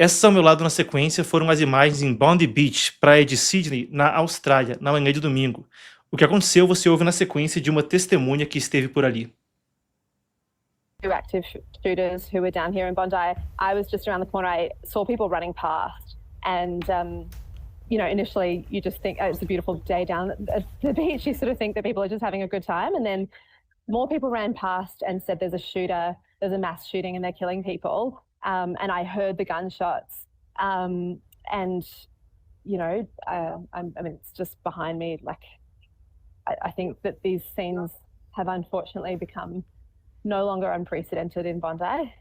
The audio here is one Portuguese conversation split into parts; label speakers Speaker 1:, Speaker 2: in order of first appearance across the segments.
Speaker 1: Essas ao meu lado na sequência foram as imagens em Bondi Beach, praia de Sydney, na Austrália, na manhã de domingo. O que aconteceu você ouve na sequência de uma testemunha que esteve por ali.
Speaker 2: Two active shooters who were down here in Bondi. I was just around the corner. I saw people running past, and initially you just think, oh, it's a beautiful day down at the beach. You sort of think that people are just having a good time, and then more people ran past and said, "There's a shooter. There's a mass shooting, and they're killing people." And I heard the gunshots, and I mean, it's just behind me. Like, I think that these scenes have unfortunately become no longer unprecedented in Bondi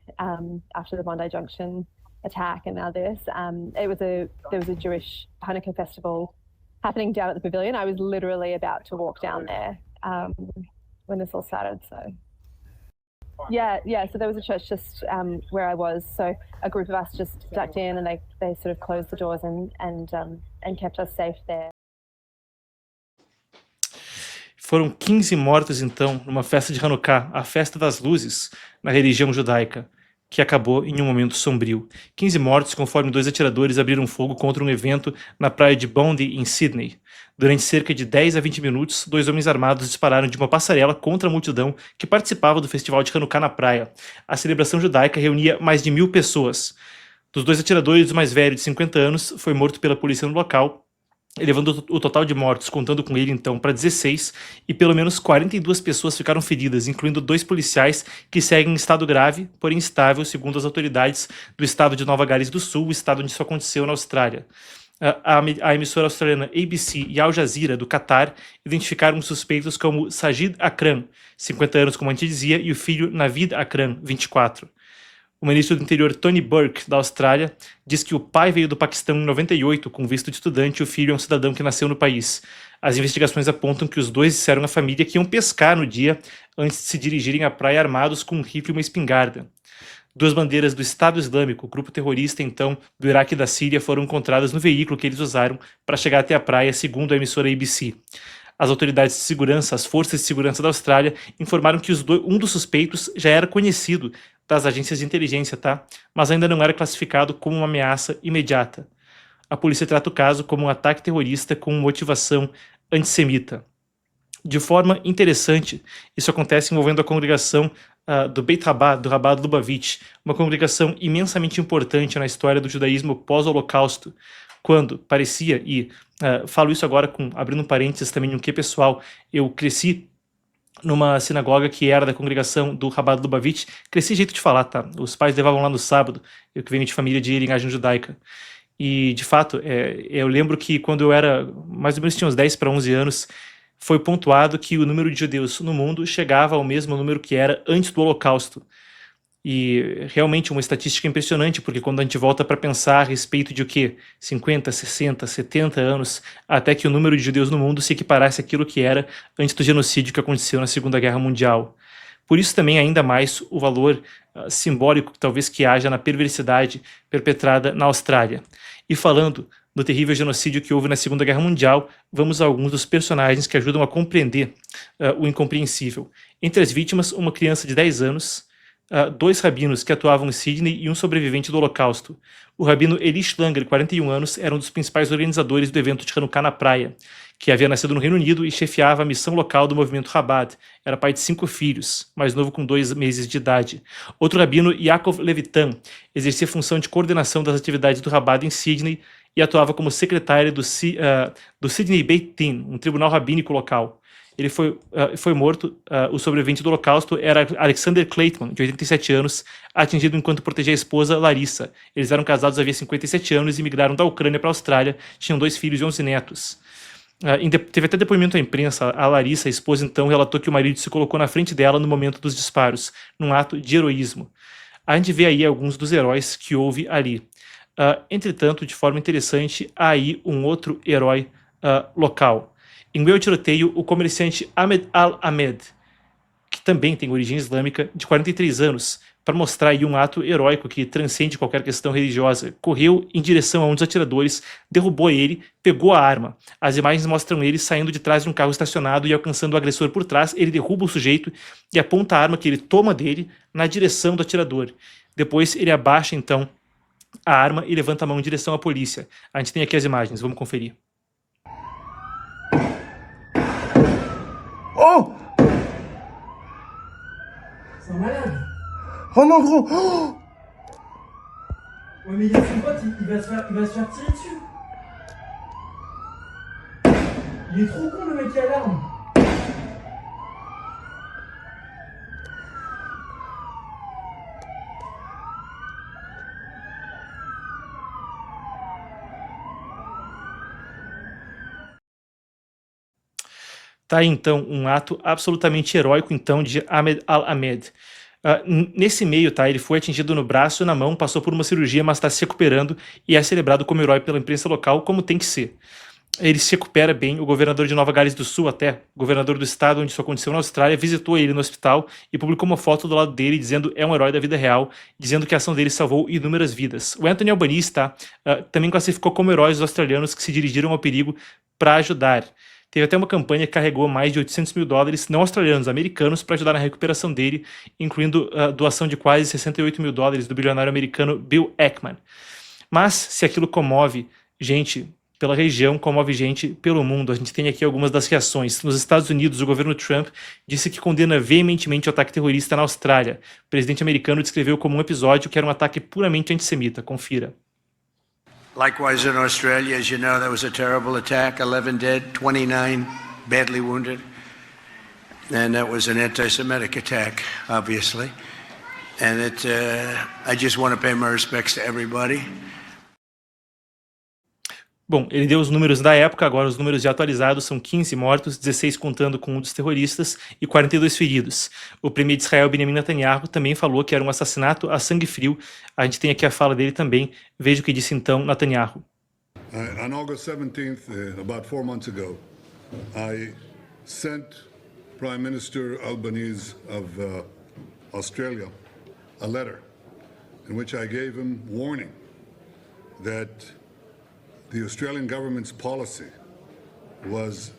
Speaker 2: after the Bondi Junction attack and now this. There was a Jewish Hanukkah festival happening down at the pavilion. I was literally about to walk down there when this all started. So yeah. So there was a church just where I was. So a group of us just ducked in, and they sort of closed the doors and kept us safe there.
Speaker 1: Foram 15 mortos, então, numa festa de Hanukkah, a festa das luzes, na religião judaica, que acabou em um momento sombrio. 15 mortos, conforme 2 atiradores abriram fogo contra um evento na praia de Bondi, em Sydney. Durante cerca de 10 a 20 minutos, 2 homens armados dispararam de uma passarela contra a multidão que participava do festival de Hanukkah na praia. A celebração judaica reunia mais de 1.000 pessoas. Dos 2 atiradores, o mais velho, de 50 anos, foi morto pela polícia no local, elevando o total de mortos, contando com ele então, para 16, e pelo menos 42 pessoas ficaram feridas, incluindo 2 policiais que seguem em estado grave, porém estável, segundo as autoridades do estado de Nova Gales do Sul, o estado onde isso aconteceu na Austrália. A emissora australiana ABC e Al Jazeera, do Catar, identificaram os suspeitos como Sajid Akram, 50 anos, como a gente dizia, e o filho Navid Akram, 24. O ministro do Interior Tony Burke, da Austrália, diz que o pai veio do Paquistão em 98 com visto de estudante e o filho é um cidadão que nasceu no país. As investigações apontam que os dois disseram à família que iam pescar no dia antes de se dirigirem à praia armados com um rifle e uma espingarda. 2 bandeiras do Estado Islâmico, grupo terrorista então do Iraque e da Síria, foram encontradas no veículo que eles usaram para chegar até a praia, segundo a emissora ABC. As autoridades de segurança, as forças de segurança da Austrália, informaram que um dos suspeitos já era conhecido das agências de inteligência, tá? Mas ainda não era classificado como uma ameaça imediata. A polícia trata o caso como um ataque terrorista com motivação antissemita. De forma interessante, isso acontece envolvendo a congregação do Beit Rabbah, do Rabbah de Lubavitch, uma congregação imensamente importante na história do judaísmo pós-holocausto, quando parecia, e falo isso agora abrindo um parênteses também um quê pessoal, eu cresci numa sinagoga que era da congregação do Rabbah de Lubavitch, cresci jeito de falar, tá? Os pais levavam lá no sábado, eu que venho de família de linhagem judaica. E, de fato, eu lembro que quando eu era, mais ou menos tinha uns 10 para 11 anos, foi pontuado que o número de judeus no mundo chegava ao mesmo número que era antes do Holocausto. E realmente uma estatística impressionante, porque quando a gente volta para pensar a respeito de o quê? 50, 60, 70 anos, até que o número de judeus no mundo se equiparasse àquilo que era antes do genocídio que aconteceu na Segunda Guerra Mundial. Por isso também ainda mais o valor simbólico talvez que haja na perversidade perpetrada na Austrália. E falando do terrível genocídio que houve na Segunda Guerra Mundial, vamos a alguns dos personagens que ajudam a compreender o incompreensível. Entre as vítimas, uma criança de 10 anos, 2 rabinos que atuavam em Sydney e um sobrevivente do Holocausto. O rabino Eli Schlanger, 41 anos, era um dos principais organizadores do evento de Hanukkah na praia, que havia nascido no Reino Unido e chefiava a missão local do movimento Chabad. Era pai de 5 filhos, mais novo com 2 meses de idade. Outro rabino, Yaakov Levitan, exercia a função de coordenação das atividades do Chabad em Sydney e atuava como secretário do Sydney Beit Din, um tribunal rabínico local. Ele foi morto, o sobrevivente do Holocausto era Alexander Kleitman, de 87 anos, atingido enquanto protegia a esposa Larissa. Eles eram casados havia 57 anos e migraram da Ucrânia para a Austrália, tinham 2 filhos e 11 netos. Teve até depoimento à imprensa. A Larissa, a esposa, então, relatou que o marido se colocou na frente dela no momento dos disparos, num ato de heroísmo. A gente vê aí alguns dos heróis que houve ali. Entretanto, de forma interessante, há aí um outro herói local. Em meio ao tiroteio, o comerciante Ahmed Al-Ahmed, que também tem origem islâmica, de 43 anos, para mostrar aí um ato heróico que transcende qualquer questão religiosa, correu em direção a um dos atiradores, derrubou ele, pegou a arma. As imagens mostram ele saindo de trás de um carro estacionado e alcançando o agressor por trás. Ele derruba o sujeito e aponta a arma que ele toma dele na direção do atirador. Depois ele abaixa então a arma e levanta a mão em direção à polícia. A gente tem aqui as imagens, vamos conferir.
Speaker 3: Oh!
Speaker 4: C'est un malade.
Speaker 3: Oh non, gros! Oh!
Speaker 4: Ouais, mais il y a son pote, il va se faire tirer dessus. Il est trop con le mec qui a l'arme.
Speaker 1: Tá aí, então, um ato absolutamente heróico, então, de Ahmed Al-Ahmed. Nesse meio, tá, ele foi atingido no braço e na mão, passou por uma cirurgia, mas está se recuperando e é celebrado como herói pela imprensa local, como tem que ser. Ele se recupera bem, o governador de Nova Gales do Sul até, governador do estado onde isso aconteceu na Austrália, visitou ele no hospital e publicou uma foto do lado dele dizendo é um herói da vida real, dizendo que a ação dele salvou inúmeras vidas. O Anthony Albanese, tá, também classificou como heróis os australianos que se dirigiram ao perigo para ajudar. Teve até uma campanha que carregou mais de 800 mil dólares não australianos, americanos, para ajudar na recuperação dele, incluindo a doação de quase 68 mil dólares do bilionário americano Bill Ackman. Mas, se aquilo comove gente pela região, comove gente pelo mundo, a gente tem aqui algumas das reações. Nos Estados Unidos, o governo Trump disse que condena veementemente o ataque terrorista na Austrália. O presidente americano descreveu como um episódio que era um ataque puramente antissemita. Confira.
Speaker 5: Likewise, in Australia, as you know, that was a terrible attack, 11 dead, 29 badly wounded. And that was an anti-Semitic attack, obviously. And I just want to pay my respects to everybody.
Speaker 1: Bom, ele deu os números da época, agora os números já atualizados são 15 mortos, 16 contando com um dos terroristas e 42 feridos. O premier de Israel, Benjamin Netanyahu, também falou que era um assassinato a sangue frio. A gente tem aqui a fala dele também. Veja o que disse então Netanyahu.
Speaker 6: On August 17th, about 4 months ago, I sent Prime Minister Albanese of Australia a letter in which I gave him warning that the Australian government's policy was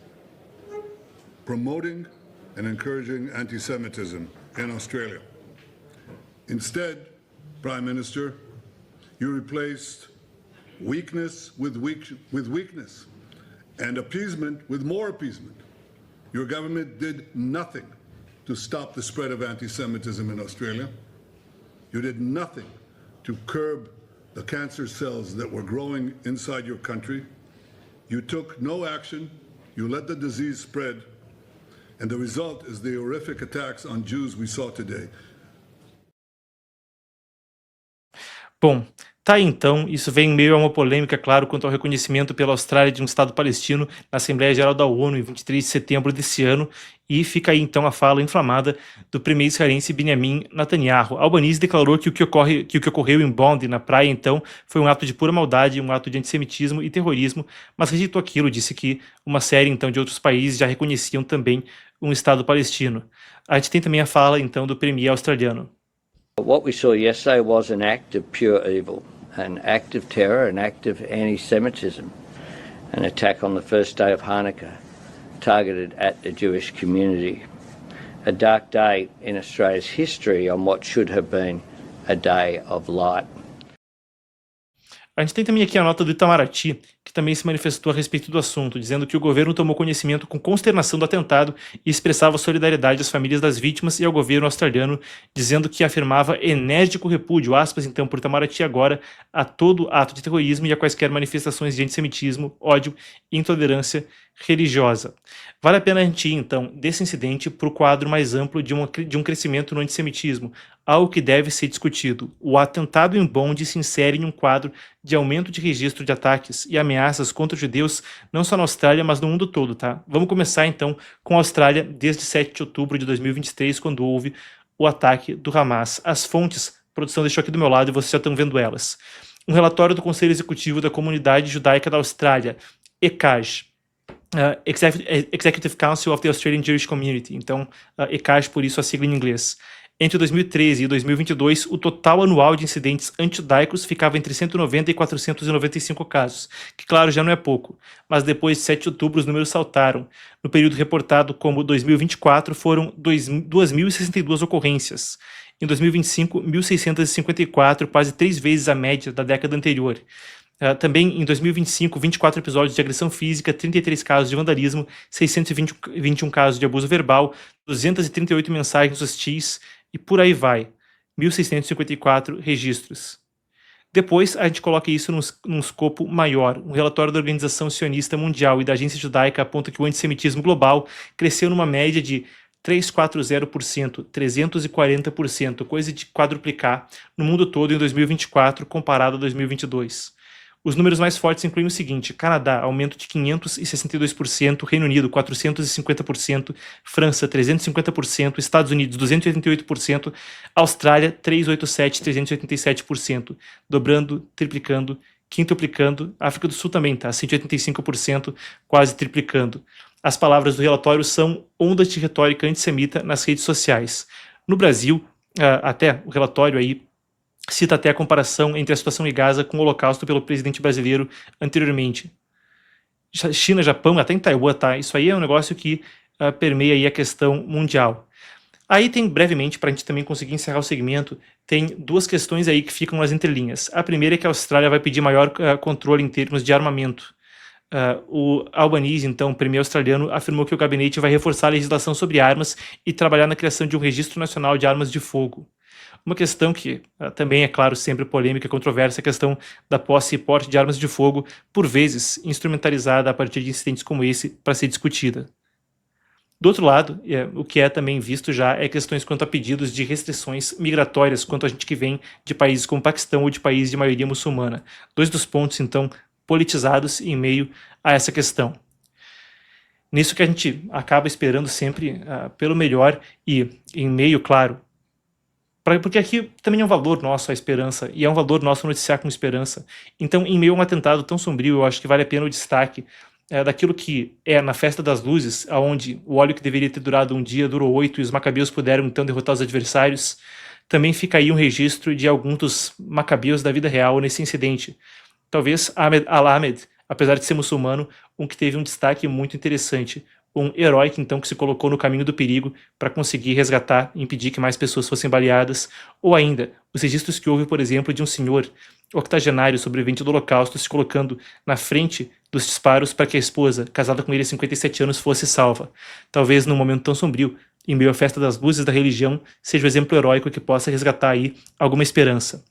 Speaker 6: promoting and encouraging anti-Semitism in Australia. Instead, Prime Minister, you replaced weakness with weakness and appeasement with more appeasement. Your government did nothing to stop the spread of anti-Semitism in Australia. You did nothing to curb the cancer cells that were growing inside your country. You took no action, you let the disease spread, and the result is the horrific attacks on Jews we saw today.
Speaker 1: Bom, tá aí então, isso vem em meio a uma polêmica, claro, quanto ao reconhecimento pela Austrália de um Estado palestino na Assembleia Geral da ONU em 23 de setembro desse ano, e fica aí então a fala inflamada do premier israelense Benjamin Netanyahu. Albanese declarou que o que ocorreu em Bondi, na praia, então, foi um ato de pura maldade, um ato de antissemitismo e terrorismo, mas rejeitou aquilo, disse que uma série então de outros países já reconheciam também um Estado palestino. A gente tem também a fala então do premier australiano.
Speaker 7: What we saw yesterday was an act of pure evil, an act of terror, an act of anti-Semitism, an attack on the first day of Hanukkah targeted at the Jewish community, a dark day in Australia's history on what should have been a day of light.
Speaker 1: A gente tem também aqui a nota do Itamaraty, que também se manifestou a respeito do assunto, dizendo que o governo tomou conhecimento com consternação do atentado e expressava solidariedade às famílias das vítimas e ao governo australiano, dizendo que afirmava enérgico repúdio, aspas, então, por Itamaraty agora, a todo ato de terrorismo e a quaisquer manifestações de antissemitismo, ódio e intolerância religiosa. Vale a pena a gente ir, então, desse incidente para o quadro mais amplo de um crescimento no antissemitismo, algo que deve ser discutido. O atentado em Bondi se insere em um quadro de aumento de registro de ataques e ameaças contra os judeus, não só na Austrália, mas no mundo todo, tá? Vamos começar, então, com a Austrália desde 7 de outubro de 2023, quando houve o ataque do Hamas. As fontes, a produção deixou aqui do meu lado e vocês já estão vendo elas. Um relatório do Conselho Executivo da Comunidade Judaica da Austrália, ECAJ, Executive Council of the Australian Jewish Community, então ECAJ, por isso a sigla em inglês. Entre 2013 e 2022, o total anual de incidentes antijudaicos ficava entre 190 e 495 casos, que claro já não é pouco, mas depois de 7 de outubro os números saltaram. No período reportado como 2024 foram 2.062 ocorrências. Em 2025, 1.654, quase 3 vezes a média da década anterior. Também em 2025, 24 episódios de agressão física, 33 casos de vandalismo, 621 casos de abuso verbal, 238 mensagens hostis e por aí vai. 1.654 registros. Depois, a gente coloca isso num escopo maior. Um relatório da Organização Sionista Mundial e da Agência Judaica aponta que o antissemitismo global cresceu numa média de 340%, 340%, coisa de quadruplicar no mundo todo em 2024 comparado a 2022. Os números mais fortes incluem o seguinte: Canadá, aumento de 562%, Reino Unido, 450%, França, 350%, Estados Unidos, 288%, Austrália, 387%, dobrando, triplicando, quintuplicando, África do Sul também, tá? 185%, quase triplicando. As palavras do relatório são ondas de retórica antissemita nas redes sociais. No Brasil, até o relatório aí cita até a comparação entre a situação em Gaza com o Holocausto pelo presidente brasileiro anteriormente. China, Japão, até em Taiwan, tá? Isso aí é um negócio que permeia aí a questão mundial. Aí tem, brevemente, para a gente também conseguir encerrar o segmento, tem duas questões aí que ficam nas entrelinhas. A primeira é que a Austrália vai pedir maior controle em termos de armamento. O Albanese, então, premier australiano, afirmou que o gabinete vai reforçar a legislação sobre armas e trabalhar na criação de um registro nacional de armas de fogo. Uma questão que também é, claro, sempre polêmica e controversa, é a questão da posse e porte de armas de fogo, por vezes instrumentalizada a partir de incidentes como esse para ser discutida. Do outro lado, o que é também visto já é questões quanto a pedidos de restrições migratórias quanto a gente que vem de países como o Paquistão ou de países de maioria muçulmana. Dois dos pontos, então, politizados em meio a essa questão. Nisso que a gente acaba esperando sempre pelo melhor e em meio, claro, porque aqui também é um valor nosso a esperança, e é um valor nosso noticiar com esperança. Então, em meio a um atentado tão sombrio, eu acho que vale a pena o destaque daquilo que é na Festa das Luzes, onde o óleo que deveria ter durado um dia durou 8 e os macabeus puderam então derrotar os adversários. Também fica aí um registro de alguns dos macabeus da vida real nesse incidente. Talvez Ahmed al-Ahmed, apesar de ser muçulmano, que teve um destaque muito interessante. Um herói que então se colocou no caminho do perigo para conseguir resgatar e impedir que mais pessoas fossem baleadas, ou ainda os registros que houve, por exemplo, de um senhor octogenário sobrevivente do Holocausto se colocando na frente dos disparos para que a esposa, casada com ele há 57 anos, fosse salva. Talvez num momento tão sombrio, em meio à Festa das Luzes da religião, seja o exemplo heróico que possa resgatar aí alguma esperança.